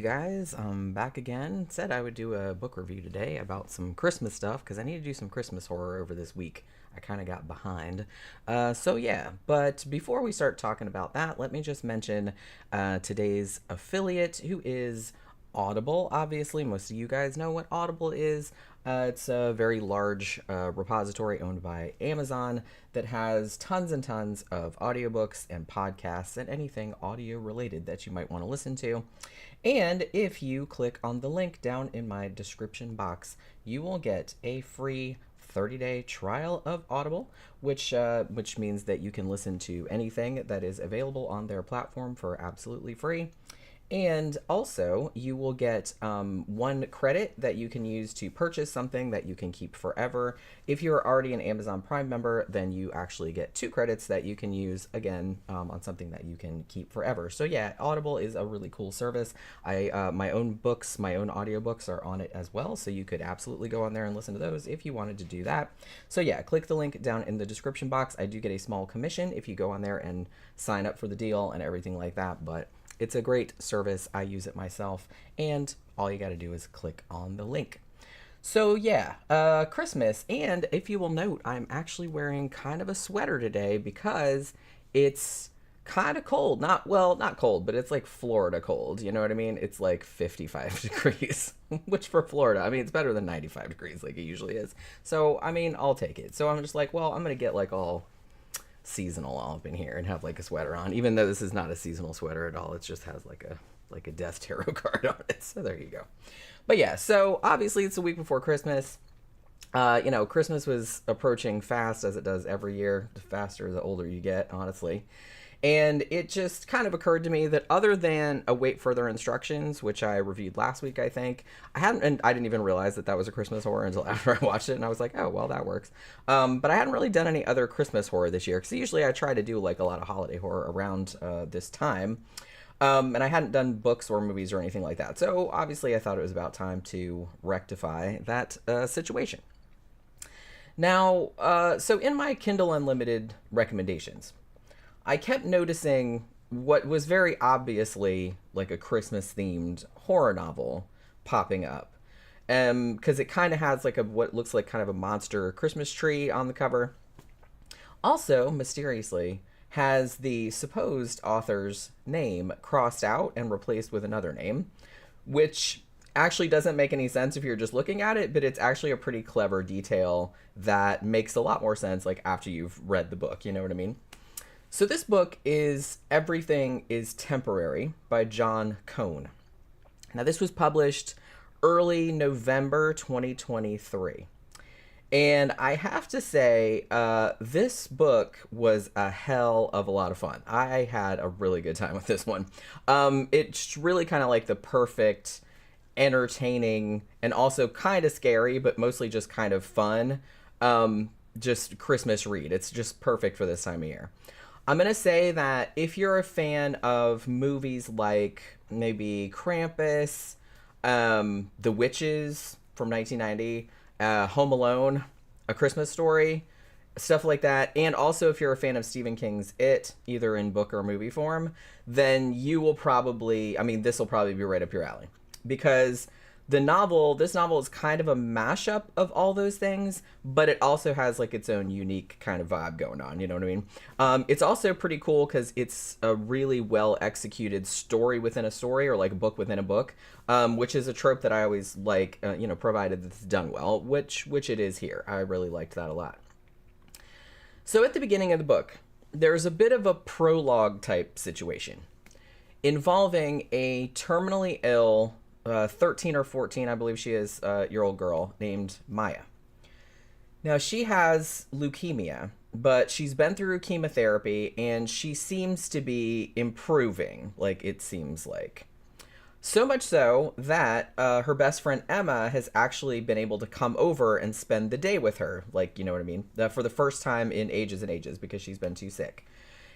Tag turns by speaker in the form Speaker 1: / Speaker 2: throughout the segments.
Speaker 1: guys. I'm back again. Said I would do a book review today about some Christmas stuff because I need to do some Christmas horror over this week. I kind of got behind. But before we start talking about that, let me just mention today's affiliate, who is Audible. Obviously, most of you guys know what Audible is. It's a very large repository owned by Amazon that has tons and tons of audiobooks and podcasts and anything audio related that you might want to listen to. And if you click on the link down in my description box, you will get a free 30-day trial of Audible, which means that you can listen to anything that is available on their platform for absolutely free. And also, you will get 1 credit that you can use to purchase something that you can keep forever. If you're already an Amazon Prime member, then you actually get 2 credits that you can use, again, on something that you can keep forever. So yeah, Audible is a really cool service. My own books, my own audiobooks are on it as well, so you could absolutely go on there and listen to those if you wanted to do that. So yeah, click the link down in the description box. I do get a small commission if you go on there and sign up for the deal and everything like that, but it's a great service. I use it myself, and all you got to do is click on the link. So yeah, Christmas, and if you will note, I'm actually wearing kind of a sweater today because it's kind of cold. Not cold, but it's like Florida cold. You know what I mean? It's like 55 degrees, which for Florida, I mean, it's better than 95 degrees like it usually is. So, I mean, I'll take it. So I'm just like, well, I'm going to get like all seasonal up in here and have like a sweater on, even though this is not a seasonal sweater at all. It just has like a death tarot card on it. So there you go. But yeah, so obviously it's a week before Christmas. Christmas was approaching fast, as it does every year. The faster the older you get, honestly. And it just kind of occurred to me that other than await further instructions, which I reviewed last week, I think, I didn't even realize that was a Christmas horror until after I watched it, and I was like, oh, well, that works. But I hadn't really done any other Christmas horror this year, because usually I try to do like a lot of holiday horror around this time. And I hadn't done books or movies or anything like that. So obviously I thought it was about time to rectify that situation. Now, so in my Kindle Unlimited recommendations, I kept noticing what was very obviously like a Christmas-themed horror novel popping up. Because it kind of has like what looks like kind of a monster Christmas tree on the cover. Also, mysteriously, has the supposed author's name crossed out and replaced with another name, which actually doesn't make any sense if you're just looking at it, but it's actually a pretty clever detail that makes a lot more sense like after you've read the book, you know what I mean? So this book is Everything is Temporary by Jon Cohn. Now this was published early November 2023. And I have to say, this book was a hell of a lot of fun. I had a really good time with this one. It's really kind of like the perfect, entertaining, and also kind of scary, but mostly just kind of fun, just Christmas read. It's just perfect for this time of year. I'm going to say that if you're a fan of movies like maybe Krampus, The Witches from 1990, Home Alone, A Christmas Story, stuff like that, and also if you're a fan of Stephen King's It, either in book or movie form, then you will probably, this will probably be right up your alley. Because this novel is kind of a mashup of all those things, but it also has like its own unique kind of vibe going on, you know what I mean? It's also pretty cool because it's a really well executed story within a story, or like a book within a book, which is a trope that I always like, provided that it's done well, which it is here. I really liked that a lot. So at the beginning of the book, there's a bit of a prologue type situation involving a terminally ill 13 or 14, I believe she is, year old girl named Maya. Now, she has leukemia, but she's been through chemotherapy, and she seems to be improving, like it seems like. So much so that her best friend Emma has actually been able to come over and spend the day with her, like, you know what I mean, for the first time in ages and ages, because she's been too sick.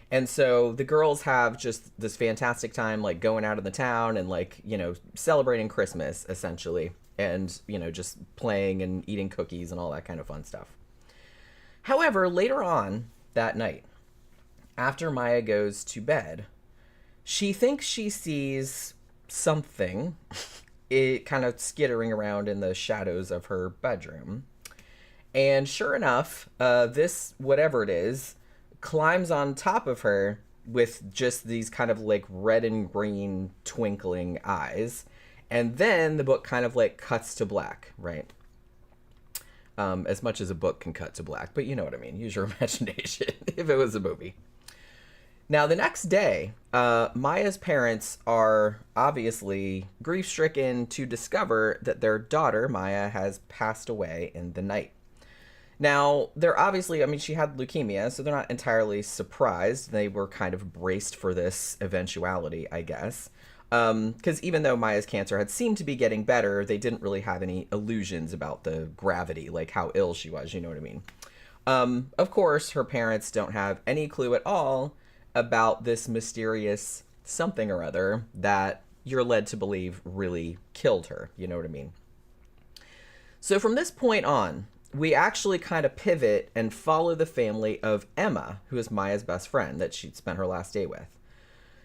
Speaker 1: And so the girls have just this fantastic time, like going out in the town and like, celebrating Christmas essentially. And, just playing and eating cookies and all that kind of fun stuff. However, later on that night, after Maya goes to bed, she thinks she sees something it kind of skittering around in the shadows of her bedroom. And sure enough, this, whatever it is, climbs on top of her with just these kind of like red and green twinkling eyes. And then the book kind of like cuts to black, right? As much as a book can cut to black, but you know what I mean. Use your imagination if it was a movie. Now, the next day, Maya's parents are obviously grief-stricken to discover that their daughter, Maya, has passed away in the night. Now, they're obviously, I mean, she had leukemia, so they're not entirely surprised. They were kind of braced for this eventuality, I guess. Because even though Maya's cancer had seemed to be getting better, they didn't really have any illusions about the gravity, like how ill she was, you know what I mean? Of course, her parents don't have any clue at all about this mysterious something or other that you're led to believe really killed her, you know what I mean? So from this point on, we actually kind of pivot and follow the family of Emma, who is Maya's best friend that she'd spent her last day with.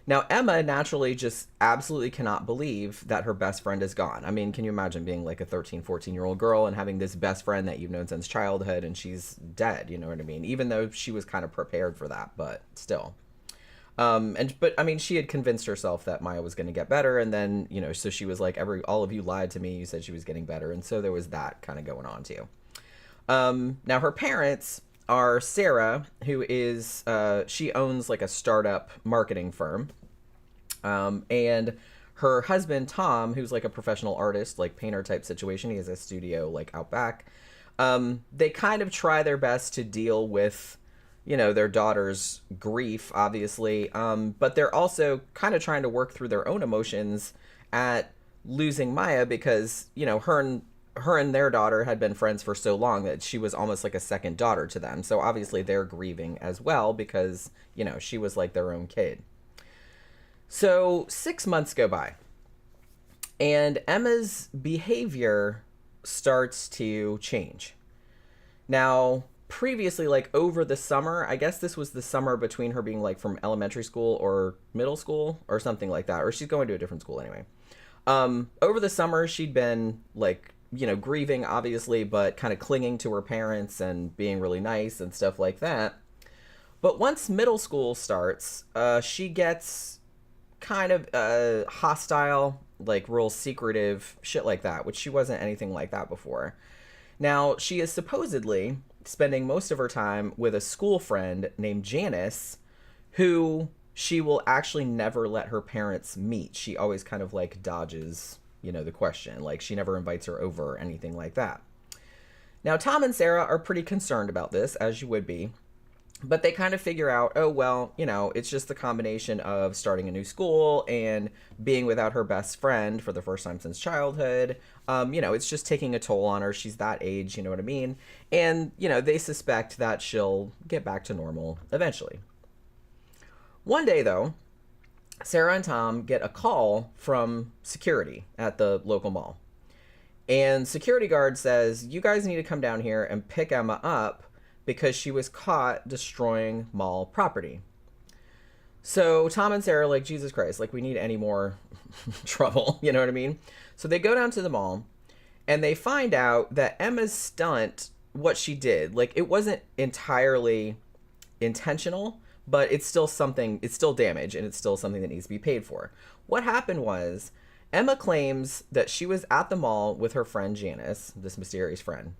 Speaker 1: Now, Emma naturally just absolutely cannot believe that her best friend is gone. I mean, can you imagine being like a 13, 14-year-old girl and having this best friend that you've known since childhood and she's dead, you know what I mean? Even though she was kind of prepared for that, but still. But I mean, she had convinced herself that Maya was going to get better. And then, you know, so she was like, all of you lied to me. You said she was getting better. And so there was that kind of going on too. Now her parents are Sarah, who is, she owns like a startup marketing firm. And her husband, Tom, who's like a professional artist, like painter type situation. He has a studio like out back. They kind of try their best to deal with, you know, their daughter's grief, obviously. But they're also kind of trying to work through their own emotions at losing Maya because, you know, her and their daughter had been friends for so long that she was almost like a second daughter to them. So obviously they're grieving as well because, you know, she was like their own kid. So 6 months go by and Emma's behavior starts to change. Now, previously, like over the summer, I guess this was the summer between her being like from elementary school or middle school or something like that, or she's going to a different school anyway. Over the summer, she'd been like, you know, grieving obviously, but kind of clinging to her parents and being really nice and stuff like that. But once middle school starts, she gets kind of hostile, like real secretive shit like that, which she wasn't anything like that before. Now, she is supposedly spending most of her time with a school friend named Janice, who she will actually never let her parents meet. She always kind of like dodges, you know, the question. Like she never invites her over or anything like that. Now, Tom and Sarah are pretty concerned about this, as you would be. But they kind of figure out, oh, well, you know, it's just the combination of starting a new school and being without her best friend for the first time since childhood. You know, it's just taking a toll on her. She's that age, you know what I mean? And, you know, they suspect that she'll get back to normal eventually. One day, though, Sarah and Tom get a call from security at the local mall. And security guard says, you guys need to come down here and pick Emma up because she was caught destroying mall property. So Tom and Sarah are like, Jesus Christ, like we need any more trouble, you know what I mean? So they go down to the mall and they find out that Emma's stunt, what she did, like it wasn't entirely intentional, but it's still something, it's still damage and it's still something that needs to be paid for. What happened was Emma claims that she was at the mall with her friend Janice, this mysterious friend.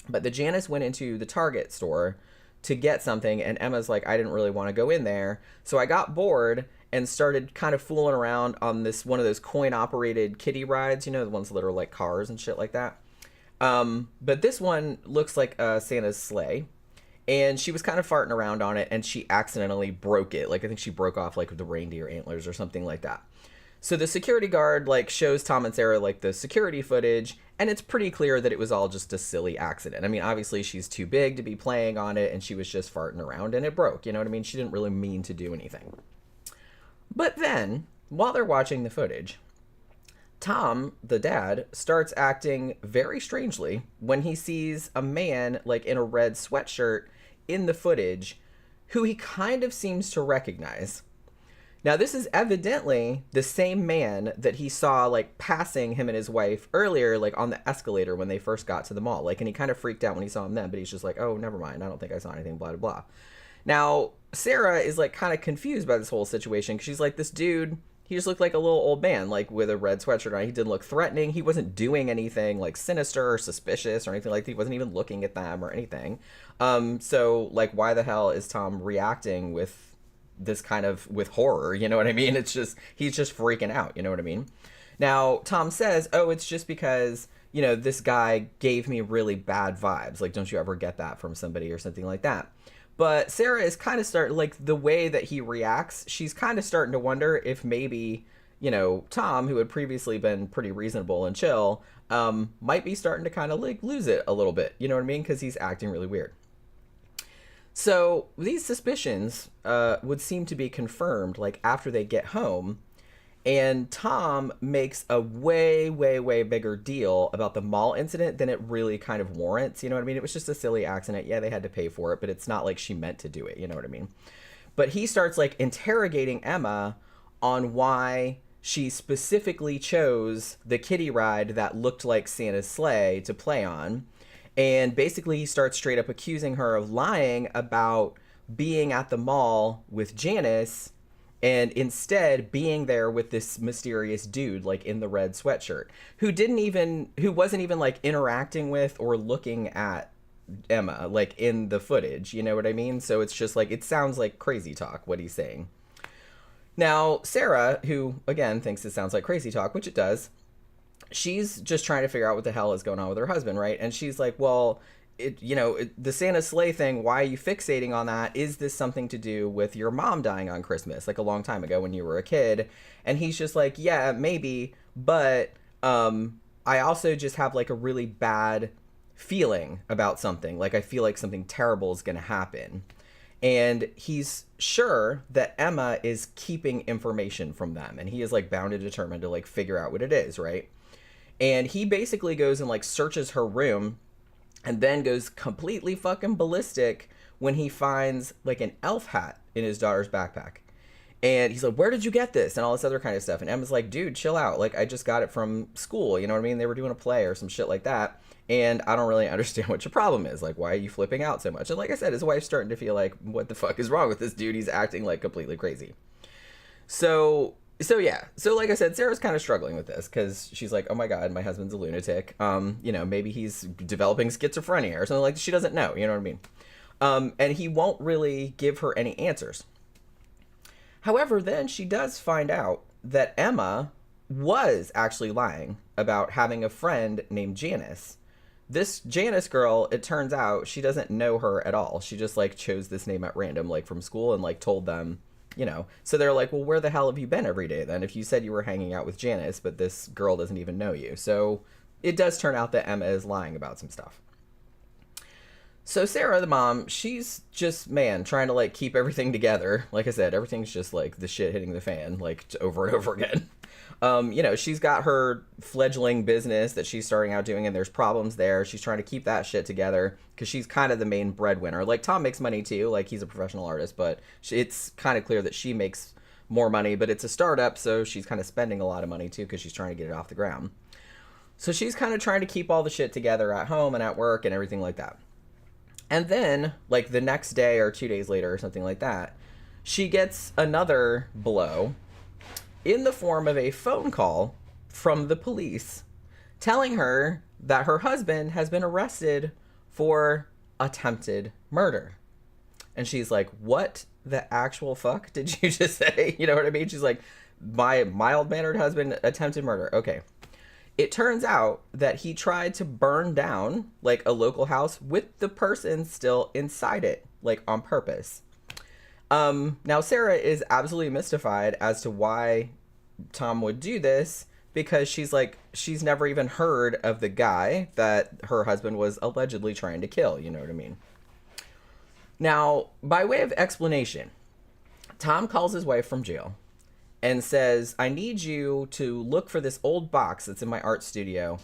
Speaker 1: But the Janice went into the Target store to get something, and Emma's like, I didn't really want to go in there. So I got bored and started kind of fooling around on this one of those coin-operated kiddie rides, you know, the ones that are like cars and shit like that. But this one looks like Santa's sleigh. And she was kind of farting around on it, and she accidentally broke it. Like, I think she broke off, like, the reindeer antlers or something like that. So the security guard, like, shows Tom and Sarah, like, the security footage, and it's pretty clear that it was all just a silly accident. I mean, obviously, she's too big to be playing on it, and she was just farting around, and it broke. You know what I mean? She didn't really mean to do anything. But then, while they're watching the footage, Tom, the dad, starts acting very strangely when he sees a man, like, in a red sweatshirt in the footage who he kind of seems to recognize. Now, this is evidently the same man that he saw, like, passing him and his wife earlier, like, on the escalator when they first got to the mall. Like, and he kind of freaked out when he saw him then, but he's just like, oh, never mind. I don't think I saw anything, blah, blah, blah. Now, Ciarra is, like, kind of confused by this whole situation, because she's like, this dude, he just looked like a little old man, like, with a red sweatshirt on. He didn't look threatening. He wasn't doing anything, like, sinister or suspicious or anything like that. He wasn't even looking at them or anything. So, like, why the hell is Tom reacting with this kind of with horror, you know what I mean? It's just, he's just freaking out, you know what I mean? Now, Tom says, oh, it's just because, you know, this guy gave me really bad vibes. Like, don't you ever get that from somebody or something like that? But Ciarra is kind of starting, like, the way that he reacts, she's kind of starting to wonder if maybe, you know, Tom, who had previously been pretty reasonable and chill, might be starting to kind of, like, lose it a little bit, you know what I mean? Because he's acting really weird. So these suspicions would seem to be confirmed, like, after they get home, and Tom makes a way, way, way bigger deal about the mall incident than it really kind of warrants, you know what I mean? It was just a silly accident. Yeah, they had to pay for it, but it's not like she meant to do it, you know what I mean? But he starts, like, interrogating Emma on why she specifically chose the kiddie ride that looked like Santa's sleigh to play on. And basically, he starts straight up accusing her of lying about being at the mall with Janice and instead being there with this mysterious dude, like, in the red sweatshirt, who wasn't even, like, interacting with or looking at Emma, like, in the footage, you know what I mean? So it's just, like, it sounds like crazy talk, what he's saying. Now, Ciarra, who, again, thinks it sounds like crazy talk, which it does, she's just trying to figure out what the hell is going on with her husband, right? And she's like, well, the Santa sleigh thing, why are you fixating on that? Is this something to do with your mom dying on Christmas, like a long time ago when you were a kid? And he's just like, yeah, maybe, but I also just have, like, a really bad feeling about something. Like, I feel like something terrible is going to happen. And he's sure that Emma is keeping information from them, and he is, like, bound and determined to, like, figure out what it is, right? And he basically goes and, like, searches her room and then goes completely fucking ballistic when he finds, like, an elf hat in his daughter's backpack. And he's like, where did you get this? And all this other kind of stuff. And Emma's like, dude, chill out. Like, I just got it from school. You know what I mean? They were doing a play or some shit like that. And I don't really understand what your problem is. Like, why are you flipping out so much? And like I said, his wife's starting to feel like, what the fuck is wrong with this dude? He's acting, like, completely crazy. So yeah. So like I said, Sarah's kind of struggling with this because she's like, oh my God, my husband's a lunatic. You know, maybe he's developing schizophrenia or something like that. She doesn't know, you know what I mean? And he won't really give her any answers. However, then she does find out that Emma was actually lying about having a friend named Janice. This Janice girl, it turns out she doesn't know her at all. She just, like, chose this name at random, like, from school and, like, told them, you know. So they're like, well, where the hell have you been every day then? If you said you were hanging out with Janice, but this girl doesn't even know you. So it does turn out that Emma is lying about some stuff. So Ciarra, the mom, she's just, man, trying to, like, keep everything together. Like I said, everything's just, like, the shit hitting the fan, like, over and over again. You know, she's got her fledgling business that she's starting out doing, and there's problems there. She's trying to keep that shit together because she's kind of the main breadwinner. Like, Tom makes money, too. Like, he's a professional artist, but it's kind of clear that she makes more money, but it's a startup, so she's kind of spending a lot of money, too, because she's trying to get it off the ground. So she's kind of trying to keep all the shit together at home and at work and everything like that. And then, like, the next day or 2 days later or something like that, she gets another blow in the form of a phone call from the police telling her that her husband has been arrested for attempted murder. And she's like, what the actual fuck did you just say? You know what I mean? She's like, my mild-mannered husband attempted murder. Okay. It turns out that he tried to burn down, like, a local house with the person still inside it, like, on purpose. Now, Ciarra is absolutely mystified as to why Tom would do this, because she's like, she's never even heard of the guy that her husband was allegedly trying to kill, you know what I mean? Now, by way of explanation, Tom calls his wife from jail and says, I need you to look for this old box that's in my art studio.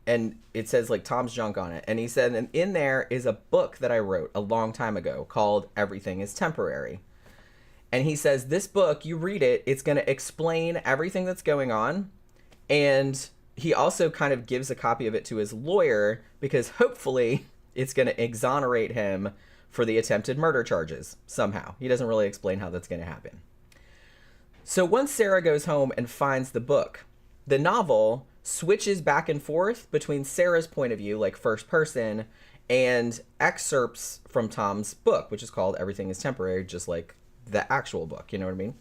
Speaker 1: And it says, like, Tom's junk on it. And he said, and in there is a book that I wrote a long time ago called Everything is Temporary. And he says, this book, you read it, it's going to explain everything that's going on. And he also kind of gives a copy of it to his lawyer because hopefully it's going to exonerate him for the attempted murder charges somehow. He doesn't really explain how that's going to happen. So once Sarah goes home and finds the book, the novel switches back and forth between Sarah's point of view, like first person, and excerpts from Tom's book, which is called Everything is Temporary, just like the actual book. You know what I mean?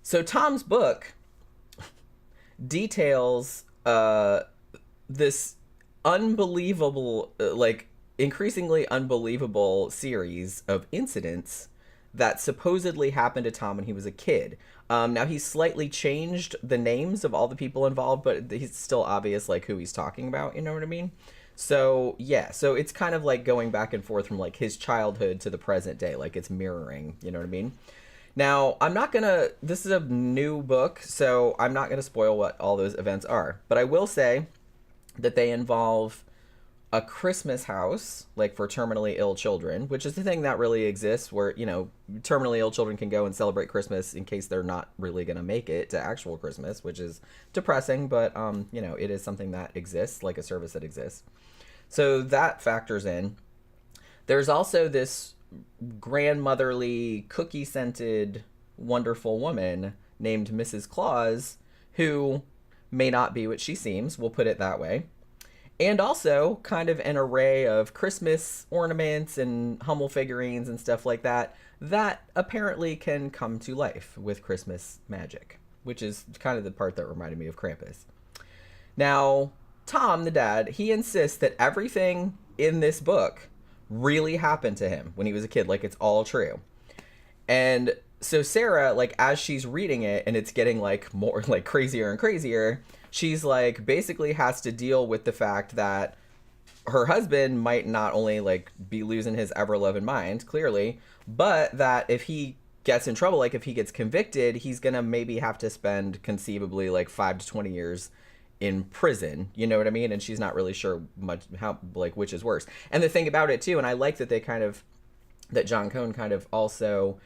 Speaker 1: So Tom's book details this unbelievable, increasingly unbelievable series of incidents that supposedly happened to Tom when he was a kid. Now, he's slightly changed the names of all the people involved, but he's still obvious, like, who he's talking about, you know what I mean? So, yeah, so it's kind of like going back and forth from, like, his childhood to the present day, like, it's mirroring, you know what I mean? Now, I'm not gonna, this is a new book, so I'm not gonna spoil what all those events are, but I will say that they involve a Christmas house, like for terminally ill children, which is the thing that really exists where, you know, terminally ill children can go and celebrate Christmas in case they're not really going to make it to actual Christmas, which is depressing, but, you know, it is something that exists, like a service that exists. So that factors in. There's also this grandmotherly, cookie-scented, wonderful woman named Mrs. Claus, who may not be what she seems, we'll put it that way. And also kind of an array of Christmas ornaments and Hummel figurines and stuff like that that apparently can come to life with Christmas magic, which is kind of the part that reminded me of Krampus. Now, Tom, the dad, he insists that everything in this book really happened to him when he was a kid, like it's all true. And so Sarah, like, as she's reading it and it's getting like more like crazier and crazier, she's like basically has to deal with the fact that her husband might not only like be losing his ever-loving mind, clearly, but that if he gets in trouble, like if he gets convicted, he's gonna maybe have to spend conceivably like 5 to 20 years in prison, you know what I mean? And she's not really sure much how, like, which is worse. And the thing about it too, and I like that they kind of, that Jon Cohn kind of also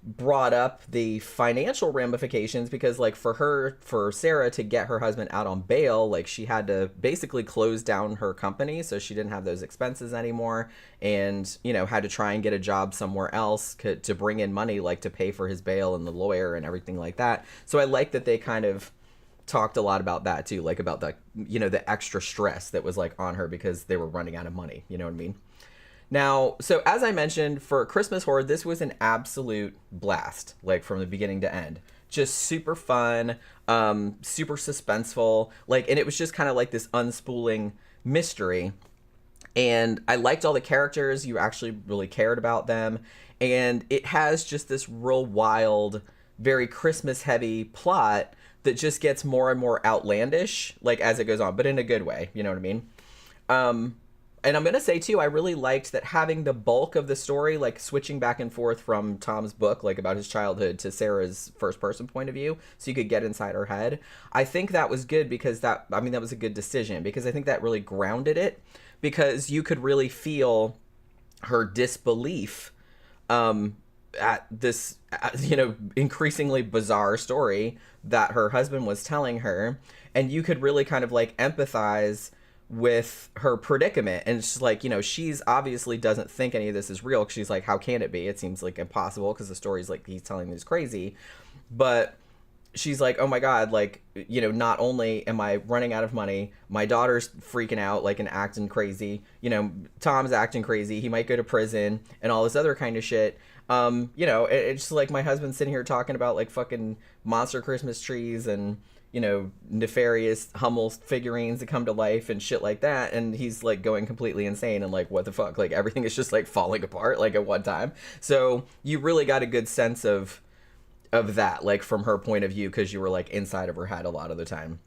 Speaker 1: brought up the financial ramifications, because like for Sarah to get her husband out on bail, like she had to basically close down her company so she didn't have those expenses anymore, and, you know, had to try and get a job somewhere else to bring in money, like to pay for his bail and the lawyer and everything like that. So I like that they kind of talked a lot about that too, like about the, you know, the extra stress that was like on her because they were running out of money, you know what I mean? Now, so as I mentioned, for Christmas horror, this was an absolute blast, like from the beginning to end. Just super fun, super suspenseful, like, and it was just kind of like this unspooling mystery. And I liked all the characters. You actually really cared about them. And it has just this real wild, very Christmas heavy plot that just gets more and more outlandish, like as it goes on, but in a good way, you know what I mean? And I'm going to say, too, I really liked that having the bulk of the story, like switching back and forth from Tom's book, like about his childhood, to Sarah's first-person point of view, so you could get inside her head. I think that was good because that was a good decision, because I think that really grounded it, because you could really feel her disbelief at this, you know, increasingly bizarre story that her husband was telling her, and you could really kind of, like, empathize with her predicament. And it's just like, you know, she's obviously doesn't think any of this is real, because she's like, how can it be? It seems like impossible because the story's like he's telling me is crazy. But she's like, oh my god, like, you know, not only am I running out of money, my daughter's freaking out, like, and acting crazy, you know, Tom's acting crazy, he might go to prison and all this other kind of shit. You know, it's just like my husband's sitting here talking about like fucking monster Christmas trees and, you know, nefarious Hummel figurines that come to life and shit like that, and he's like going completely insane and like, what the fuck, like everything is just like falling apart like at one time. So you really got a good sense of that, like from her point of view, because you were like inside of her head a lot of the time.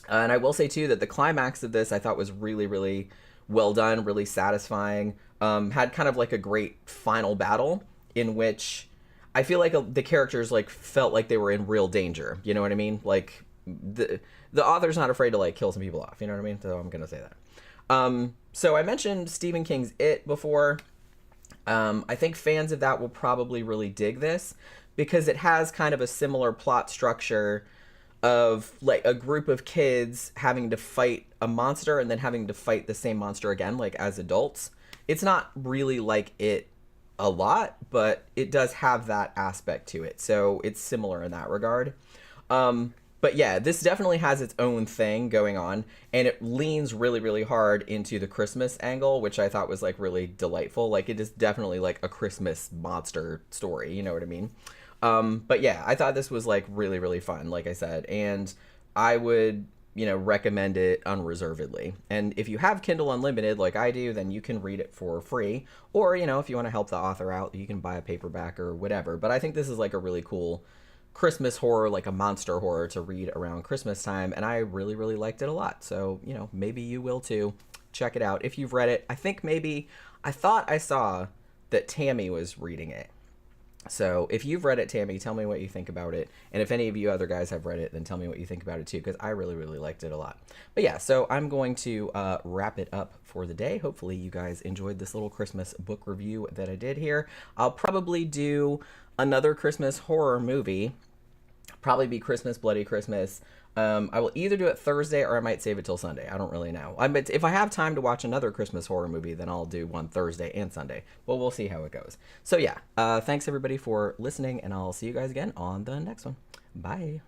Speaker 1: And I will say too that the climax of this I thought was really, really well done, really satisfying. Had kind of like a great final battle in which I feel like the characters like felt like they were in real danger, you know what I mean? Like the author's not afraid to like kill some people off, you know what I mean? So I'm gonna say that. So I mentioned Stephen King's It before. I think fans of that will probably really dig this because it has kind of a similar plot structure of like a group of kids having to fight a monster and then having to fight the same monster again, like as adults. It's not really like it a lot, but it does have that aspect to it. So it's similar in that regard. But yeah, this definitely has its own thing going on, and it leans really, really hard into the Christmas angle, which I thought was like really delightful. Like it is definitely like a Christmas monster story, you know what I mean? But yeah, I thought this was like really, really fun, like I said, and I would, recommend it unreservedly. And if you have Kindle Unlimited like I do, then you can read it for free. Or, if you want to help the author out, you can buy a paperback or whatever. But I think this is like a really cool Christmas horror, like a monster horror to read around Christmas time, and I really, really liked it a lot. So, maybe you will too. Check it out if you've read it. I thought I saw that Tammy was reading it. So if you've read it, Tammy, tell me what you think about it. And if any of you other guys have read it, then tell me what you think about it too, because I really, really liked it a lot. But yeah, so I'm going to wrap it up for the day. Hopefully you guys enjoyed this little Christmas book review that I did here. I'll probably do another Christmas horror movie. Probably be Christmas, Bloody Christmas. I will either do it Thursday or I might save it till Sunday. I don't really know. If I have time to watch another Christmas horror movie, then I'll do one Thursday and Sunday. But we'll see how it goes. So yeah, thanks everybody for listening, and I'll see you guys again on the next one. Bye.